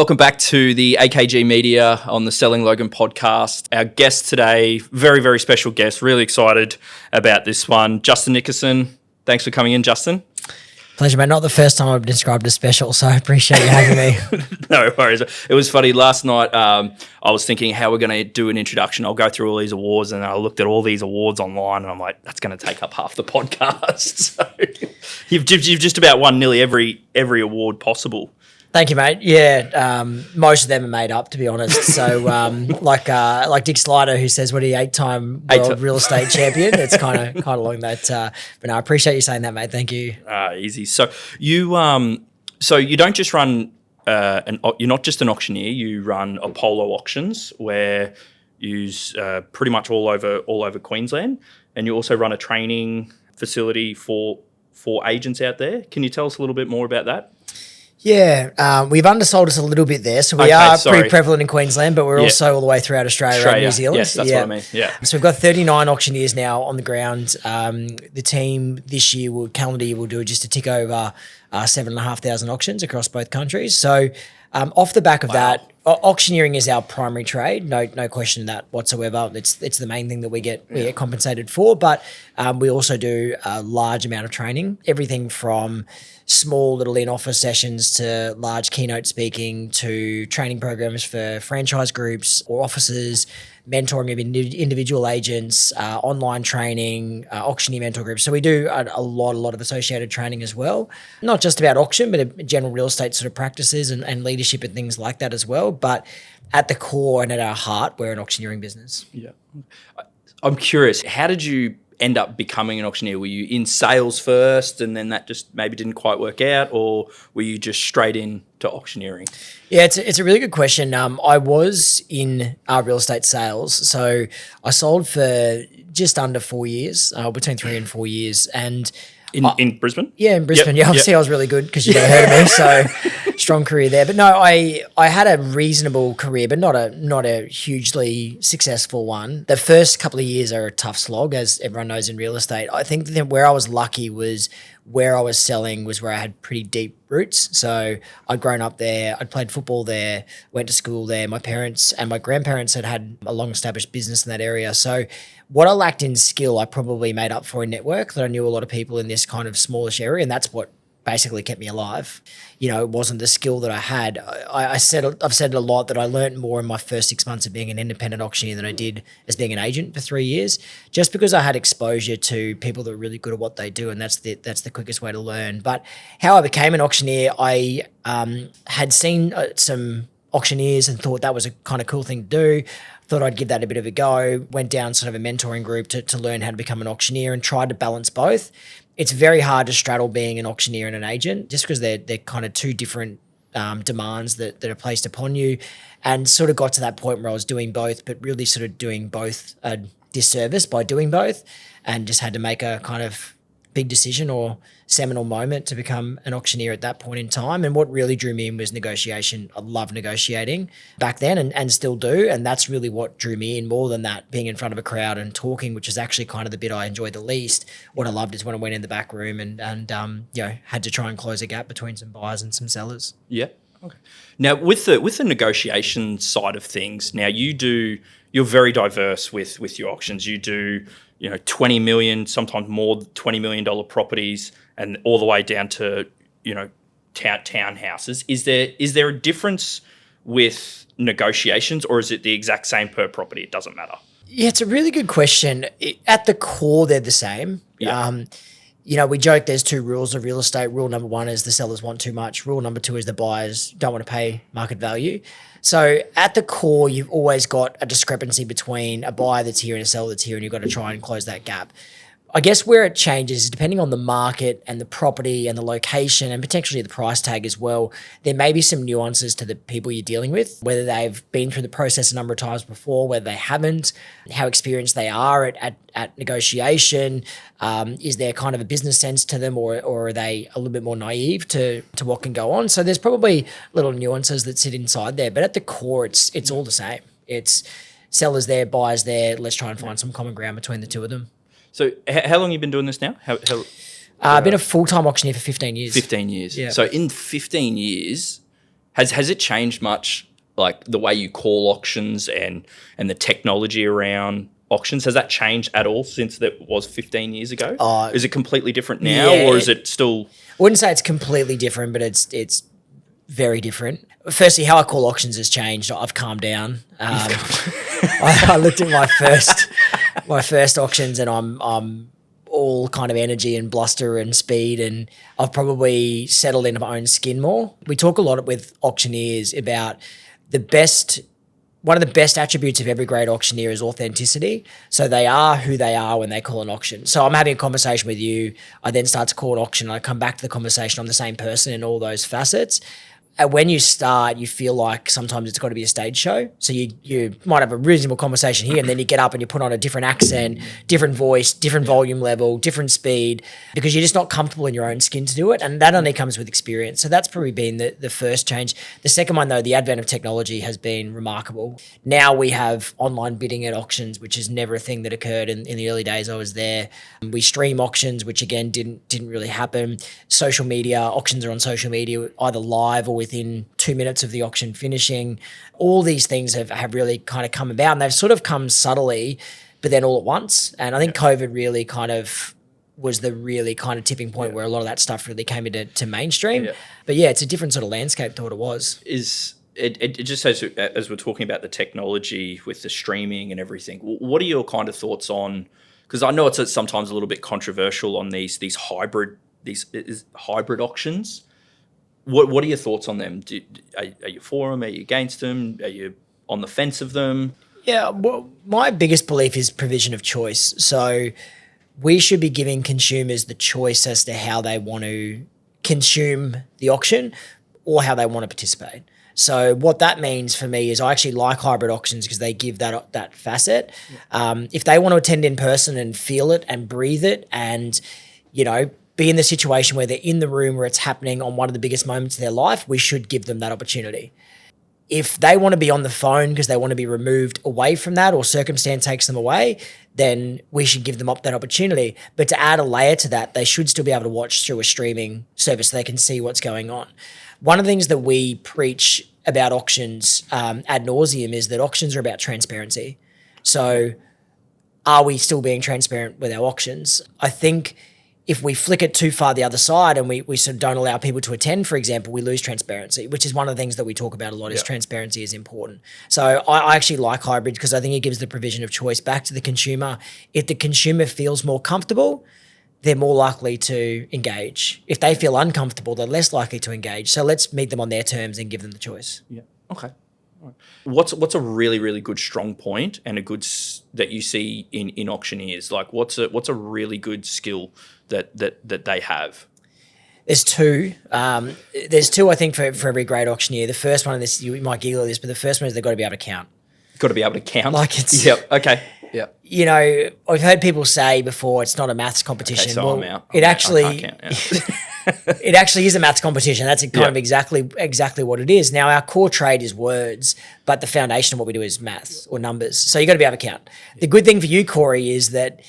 welcome back to the AKG Media on the Selling Logan podcast. Our guest today, very, very special guest, really excited about this one, Justin Nickerson. Thanks for coming in, Justin. Pleasure, mate. Not the first time I've described as special, so I appreciate you having me. No worries. It was funny. Last night, I was thinking how we're going to do an introduction. I'll go through all these awards, and I looked at all these awards online, and I'm like, that's going to take up half the podcast. So you've just about won nearly every award possible. Thank you, mate. Yeah, most of them are made up, to be honest. So, like Dick Slider, who says, "What are you, 8-time world real estate champion?" It's kind of along that. But no, I appreciate you saying that, mate. Thank you. Easy. So you don't just run you're not just an auctioneer. You run Apollo auctions, where you use pretty much all over Queensland, and you also run a training facility for agents out there. Can you tell us a little bit more about that? Yeah, we've undersold us a little bit there. So we are pretty prevalent in Queensland, but we're also all the way throughout Australia and New Zealand. Yes, that's what I mean. Yeah. So we've got 39 auctioneers now on the ground. The team this year, calendar year, will do just a tick over 7,500 auctions across both countries. So off the back of that, auctioneering is our primary trade. No question of that whatsoever. It's the main thing that we get compensated for. But we also do a large amount of training, everything from small little in-office sessions to large keynote speaking to training programs for franchise groups or offices, mentoring of individual agents, online training, auctioneer mentor groups. So we do a lot of associated training as well, not just about auction, but general real estate sort of practices and leadership and things like that as well. But at the core and at our heart, we're an auctioneering business. Yeah. I'm curious, how did you end up becoming an auctioneer? Were you in sales first and then that just maybe didn't quite work out, or were you just straight into auctioneering? Yeah, it's a really good question. I was in real estate sales. So I sold for just under 4 years, between 3 and 4 years. And in Brisbane? Yeah, in Brisbane. Yep. Yeah, obviously I was really good because you never heard of me. So strong career there. But no, I had a reasonable career, but not a hugely successful one. The first couple of years are a tough slog, as everyone knows in real estate. I think that where I was lucky was where I was selling was where I had pretty deep roots. So I'd grown up there. I'd played football there, went to school there. My parents and my grandparents had a long-established business in that area. So what I lacked in skill, I probably made up for in network, that I knew a lot of people in this kind of smallish area, and that's what basically kept me alive. You know, it wasn't the skill that I had. I've said it a lot that I learned more in my first 6 months of being an independent auctioneer than I did as being an agent for 3 years, just because I had exposure to people that are really good at what they do, and that's the quickest way to learn. But how I became an auctioneer, I had seen some auctioneers and thought that was a kind of cool thing to do. Thought I'd give that a bit of a go. Went down sort of a mentoring group to learn how to become an auctioneer and tried to balance both. It's very hard to straddle being an auctioneer and an agent just because they're kind of two different demands that are placed upon you, and sort of got to that point where I was doing both, but really sort of doing both a disservice by doing both, and just had to make a kind of big decision or seminal moment to become an auctioneer at that point in time. And what really drew me in was negotiation. I loved negotiating back then and still do. And that's really what drew me in, more than that being in front of a crowd and talking, which is actually kind of the bit I enjoyed the least. What I loved is when I went in the back room and had to try and close a gap between some buyers and some sellers. Yeah. Okay. Now with the negotiation side of things, now you're very diverse with your auctions. You do, 20 million, sometimes more $20 million properties, and all the way down to, townhouses. Is there a difference with negotiations, or is it the exact same per property? It doesn't matter. Yeah, it's a really good question. At the core, they're the same. Yeah. We joke there's 2 rules of real estate. Rule number 1 is the sellers want too much. Rule number 2 is the buyers don't want to pay market value. So at the core, you've always got a discrepancy between a buyer that's here and a seller that's here, and you've got to try and close that gap. I guess where it changes is depending on the market and the property and the location and potentially the price tag as well. There may be some nuances to the people you're dealing with, whether they've been through the process a number of times before, whether they haven't, how experienced they are at negotiation. Is there kind of a business sense to them, or are they a little bit more naive to what can go on? So there's probably little nuances that sit inside there, but at the core, it's all the same. It's sellers there, buyers there. Let's try and find some common ground between the two of them. So how long have you been doing this now? I've been a full-time auctioneer for 15 years. 15 years. Yeah. So in 15 years, Has it changed much, like the way you call auctions and the technology around auctions? Has that changed at all since that was 15 years ago? Is it completely different now, or is it still? I wouldn't say it's completely different, but it's very different. Firstly, how I call auctions has changed. I've calmed down. I looked at my first auctions, and I'm all kind of energy and bluster and speed, and I've probably settled into my own skin more. We talk a lot with auctioneers about one of the best attributes of every great auctioneer is authenticity. So they are who they are when they call an auction. So I'm having a conversation with you. I then start to call an auction. I come back to the conversation. I'm the same person in all those facets. And when you start, you feel like sometimes it's got to be a stage show. So you might have a reasonable conversation here, and then you get up and you put on a different accent, different voice, different volume level, different speed, because you're just not comfortable in your own skin to do it. And that only comes with experience. So that's probably been the first change. The second one, though, the advent of technology has been remarkable. Now we have online bidding at auctions, which is never a thing that occurred in the early days I was there. We stream auctions, which again didn't really happen. Social media, auctions are on social media, either live or within 2 minutes of the auction finishing. All these things have really kind of come about, and they've sort of come subtly, but then all at once. And I think COVID really kind of was the really kind of tipping point where a lot of that stuff really came into mainstream. But yeah, it's a different sort of landscape to what it was. It just as we're talking about the technology with the streaming and everything, what are your kind of thoughts on, because I know it's sometimes a little bit controversial on these hybrid auctions. What are your thoughts on them? Are you for them? Are you against them? Are you on the fence of them? Yeah, well, my biggest belief is provision of choice. So we should be giving consumers the choice as to how they want to consume the auction or how they want to participate. So what that means for me is I actually like hybrid auctions because they give that facet. If they want to attend in person and feel it and breathe it and, be in the situation where they're in the room where it's happening on one of the biggest moments of their life, we should give them that opportunity. If they want to be on the phone because they want to be removed away from that or circumstance takes them away, then we should give them that opportunity. But to add a layer to that, they should still be able to watch through a streaming service so they can see what's going on. One of the things that we preach about auctions ad nauseum is that auctions are about transparency. So are we still being transparent with our auctions? I think if we flick it too far the other side and we sort of don't allow people to attend, for example, we lose transparency, which is one of the things that we talk about a lot is transparency is important. So I actually like hybrid because I think it gives the provision of choice back to the consumer. If the consumer feels more comfortable, they're more likely to engage. If they feel uncomfortable, they're less likely to engage. So let's meet them on their terms and give them the choice. Yeah. Okay. What's a really, really good strong point and a good that you see in auctioneers? Like what's a really good skill that they have? There's two. There's two, I think, for every great auctioneer. The first one, this you might giggle at this, but the first one is they've got to be able to count. Got to be able to count. Like it's. Yep. Okay. Yeah. I've heard people say before it's not a maths competition. Okay, so I'm out. It actually. I can't count, It actually is a maths competition. That's kind of exactly what it is. Now, our core trade is words, but the foundation of what we do is maths or numbers. So you got to be able to count. The good thing for you, Cory, is that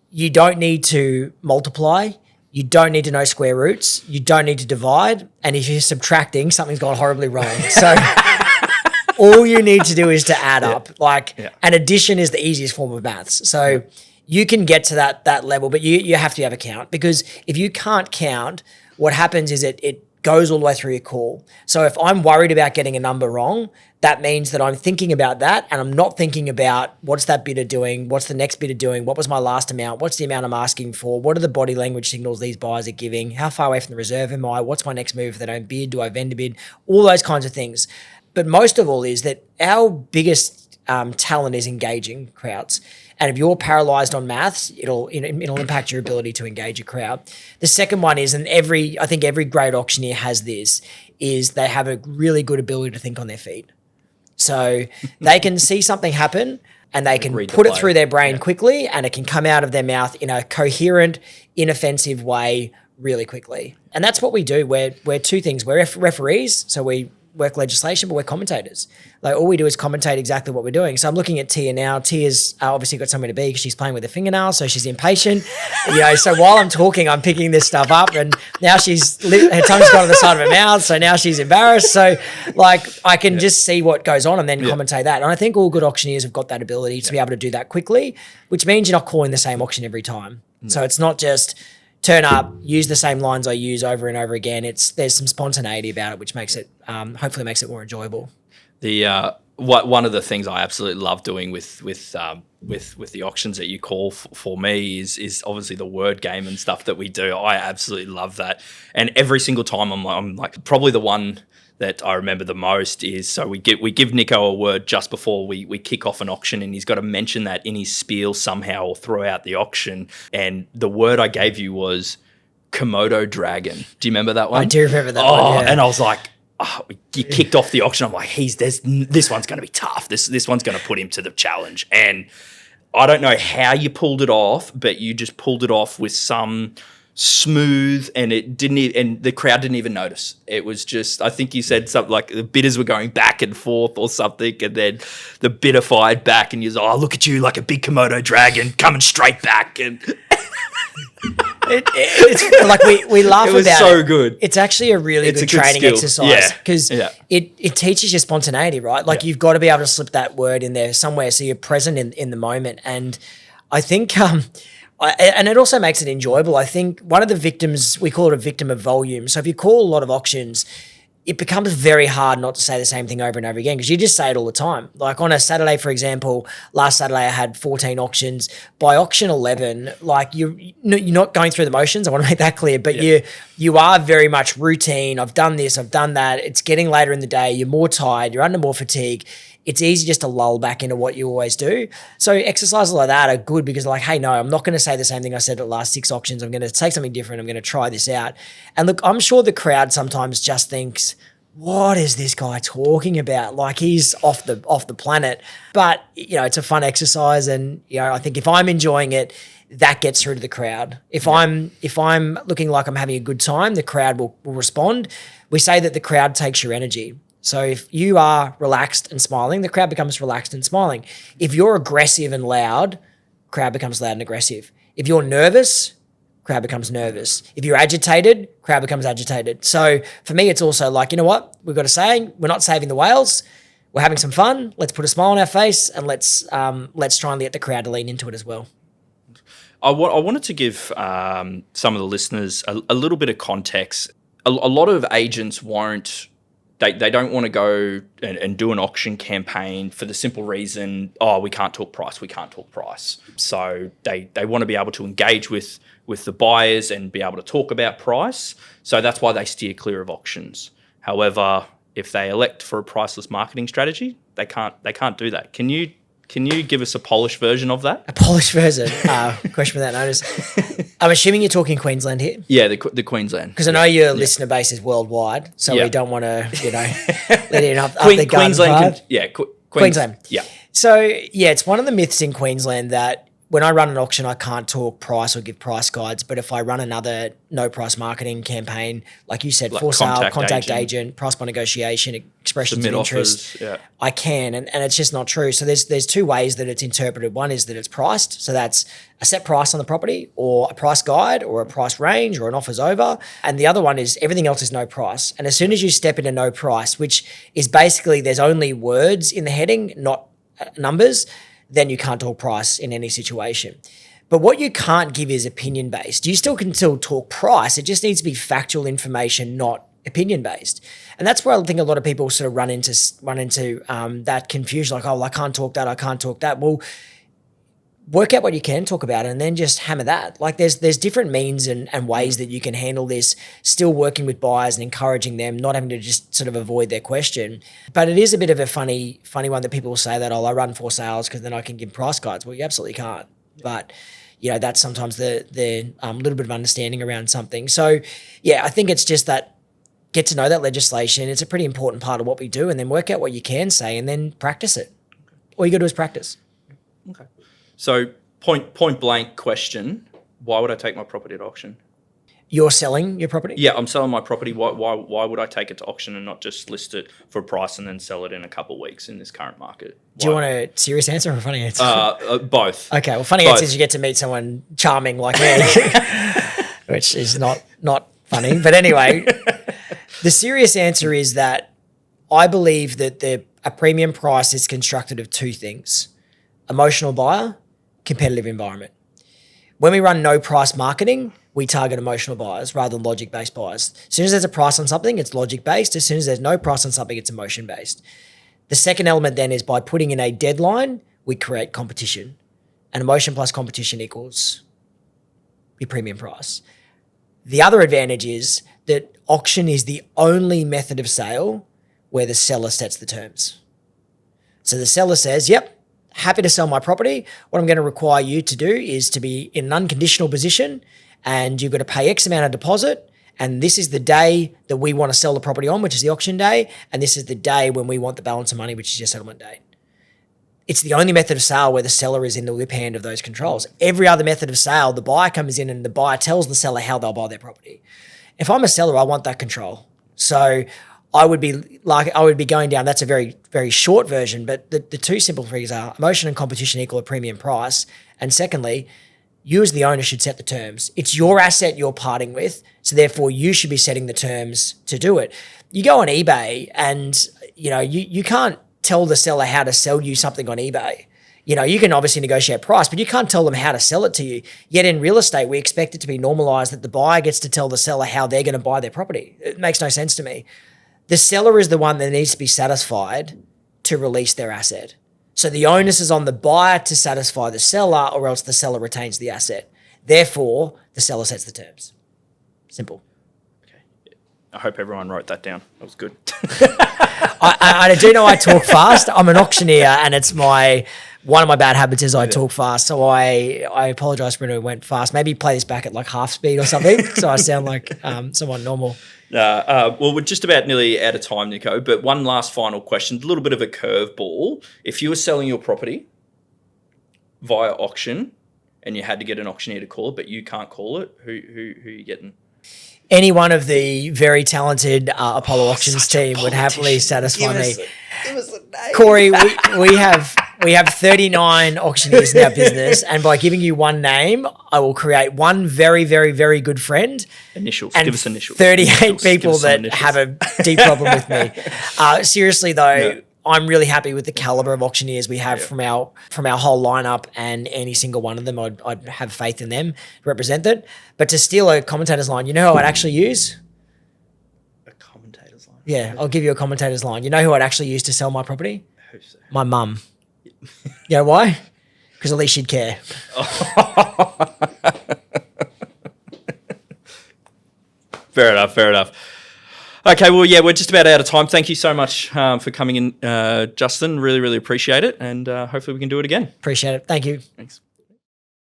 you don't need to multiply. You don't need to know square roots. You don't need to divide. And if you're subtracting, something's gone horribly wrong. So all you need to do is to add up. And addition is the easiest form of maths. So you can get to that level, but you have to have a count, because if you can't count, what happens is it goes all the way through your call. So if I'm worried about getting a number wrong, that means that I'm thinking about that and I'm not thinking about what's that bidder doing, what's the next bidder doing, what was my last amount, what's the amount I'm asking for, what are the body language signals these buyers are giving, how far away from the reserve am I, what's my next move if they don't bid, do I vendor bid, all those kinds of things. But most of all is that our biggest talent is engaging crowds. And if you're paralyzed on maths, it'll impact your ability to engage a crowd. The second one is, and I think every great auctioneer has this, is they have a really good ability to think on their feet. So they can see something happen and they can put it through their brain quickly, and it can come out of their mouth in a coherent, inoffensive way really quickly. And that's what we do. We're two things. We're referees, so we work legislation, but we're commentators. Like all we do is commentate exactly what we're doing. So I'm looking at Tia now. Tia's obviously got somewhere to be because she's playing with her fingernail, so she's impatient. So while I'm talking, I'm picking this stuff up, and now her tongue's gone to the side of her mouth, so now she's embarrassed. So like I can just see what goes on and then commentate that. And I think all good auctioneers have got that ability to be able to do that quickly, which means you're not calling the same auction every time. No. So it's not just turn up, use the same lines I use over and over again. There's some spontaneity about it, which makes it hopefully makes it more enjoyable. One of the things I absolutely love doing with the auctions that you call for me is obviously the word game and stuff that we do. I absolutely love that, and every single time I'm like probably the one that I remember the most is, so we give Nico a word just before we kick off an auction, and he's got to mention that in his spiel somehow or throughout the auction. And the word I gave you was Komodo dragon. Do you remember that one? I do remember that one, yeah. And I was like, you kicked off the auction. I'm like, this one's going to be tough. This one's going to put him to the challenge. And I don't know how you pulled it off, but you just pulled it off with some smooth, and and the crowd didn't even notice. It was just, I think you said something like the bidders were going back and forth or something, and then the bidder fired back, and you was, look at you like a big Komodo dragon coming straight back, and it's like we laugh about it. It was so good. It's actually a really good training exercise because it teaches you spontaneity, right? Like you've got to be able to slip that word in there somewhere so you're present in the moment. And I think and it also makes it enjoyable. I think one of the victims, we call it a victim of volume. So if you call a lot of auctions, it becomes very hard not to say the same thing over and over again because you just say it all the time. Like on a Saturday, for example, last Saturday I had 14 auctions. By auction 11, like you're not going through the motions. I want to make that clear, but you are very much routine. I've done this, I've done that. It's getting later in the day. You're more tired. You're under more fatigue. It's easy just to lull back into what you always do. So exercises like that are good because like, hey, no, I'm not going to say the same thing I said at the last 6 auctions. I'm going to take something different. I'm going to try this out. And look, I'm sure the crowd sometimes just thinks, what is this guy talking about? Like he's off the planet. But, it's a fun exercise. And, I think if I'm enjoying it, that gets through to the crowd. If I'm looking like I'm having a good time, the crowd will respond. We say that the crowd takes your energy. So if you are relaxed and smiling, the crowd becomes relaxed and smiling. If you're aggressive and loud, crowd becomes loud and aggressive. If you're nervous, crowd becomes nervous. If you're agitated, crowd becomes agitated. So for me, it's also like, you know what? We've got a saying, we're not saving the whales. We're having some fun. Let's put a smile on our face and let's try and get the crowd to lean into it as well. I wanted to give some of the listeners a little bit of context. A lot of agents won't, they don't want to go and do an auction campaign for the simple reason, we can't talk price. So they want to be able to engage with the buyers and be able to talk about price. So that's why they steer clear of auctions. However, if they elect for a priceless marketing strategy, they can't do that. Can you give us a polished version of that? A polished version? Question without notice. I'm assuming you're talking Queensland here? Yeah, the Queensland. Because I know your listener base is worldwide, so we don't want to, let it up the Queensland. Queensland. Yeah. So, it's one of the myths in Queensland that when I run an auction, I can't talk price or give price guides. But if I run another no price marketing campaign, like you said, for sale, contact agent, price by negotiation, expressions of interest, I can. And it's just not true. So there's 2 ways that it's interpreted. One is that it's priced. So that's a set price on the property or a price guide or a price range or an offer's over. And the other one is everything else is no price. And as soon as you step into no price, which is basically there's only words in the heading, not numbers, then you can't talk price in any situation. But what you can't give is opinion-based. You still can talk price. It just needs to be factual information, not opinion-based. And that's where I think a lot of people sort of run into that confusion, like, I can't talk that, I can't talk that. Well, work out what you can talk about and then just hammer that. Like there's different means and ways that you can handle this, still working with buyers and encouraging them, not having to just sort of avoid their question. But it is a bit of a funny one that people say that, I run for sales because then I can give price guides. Well, you absolutely can't. But, that's sometimes the little bit of understanding around something. So, I think it's just that get to know that legislation. It's a pretty important part of what we do, and then work out what you can say and then practice it. All you got to do is practice. Okay. So point blank question, why would I take my property at auction? You're selling your property? Yeah, I'm selling my property. Why would I take it to auction and not just list it for a price and then sell it in a couple of weeks in this current market? Do you want a serious answer or a funny answer? Both. Okay, well, funny answer is you get to meet someone charming like me, which is not funny. But anyway, the serious answer is that I believe that a premium price is constructed of two things: emotional buyer, competitive environment. When we run no price marketing, we target emotional buyers rather than logic-based buyers. As soon as there's a price on something, it's logic-based. As soon as there's no price on something, it's emotion-based. The second element then is by putting in a deadline, we create competition. And emotion plus competition equals your premium price. The other advantage is that auction is the only method of sale where the seller sets the terms. So the seller says, yep, happy to sell my property. What I'm going to require you to do is to be in an unconditional position, and you've got to pay X amount of deposit. And this is the day that we want to sell the property on, which is the auction day. And this is the day when we want the balance of money, which is your settlement date. It's the only method of sale where the seller is in the whip hand of those controls. Every other method of sale, the buyer comes in and the buyer tells the seller how they'll buy their property. If I'm a seller, I want that control. So I would be going down, that's a very, very short version, but the two simple things are emotion and competition equal a premium price. And secondly, you as the owner should set the terms. It's your asset you're parting with, so therefore you should be setting the terms to do it. You go on eBay and you can't tell the seller how to sell you something on eBay. You can obviously negotiate price, but you can't tell them how to sell it to you. Yet in real estate, we expect it to be normalized that the buyer gets to tell the seller how they're going to buy their property. It makes no sense to me. The seller is the one that needs to be satisfied to release their asset. So the onus is on the buyer to satisfy the seller, or else the seller retains the asset. Therefore, the seller sets the terms. Simple. Okay. I hope everyone wrote that down. That was good. I do know I talk fast. I'm an auctioneer, and it's one of my bad habits is I talk fast. So I apologize for anyone who went fast. Maybe play this back at like half speed or something, so I sound like someone normal. Well, we're just about nearly out of time, Nico, but one last final question, a little bit of a curveball. If you were selling your property via auction and you had to get an auctioneer to call it, but you can't call it, who are you getting? Any one of the very talented Apollo Auctions team would happily satisfy me. Give us a name. Corey, we have 39 auctioneers in our business, and by giving you one name, I will create one very, very, very good friend. Initials. And give us initials. 38 people that have a deep problem with me. Seriously though, I'm really happy with the caliber of auctioneers we have from our whole lineup, and any single one of them, I'd have faith in them to represent it. But to steal a commentator's line, you know who I'd actually use? A commentator's line? Yeah, I'll give you a commentator's line. You know who I'd actually use to sell my property? Who's that? My mum. You know why? Because at least she'd care. Fair enough. Okay, well, yeah, we're just about out of time. Thank you so much for coming in, Justin. Really, really appreciate it. And hopefully we can do it again. Appreciate it. Thank you. Thanks.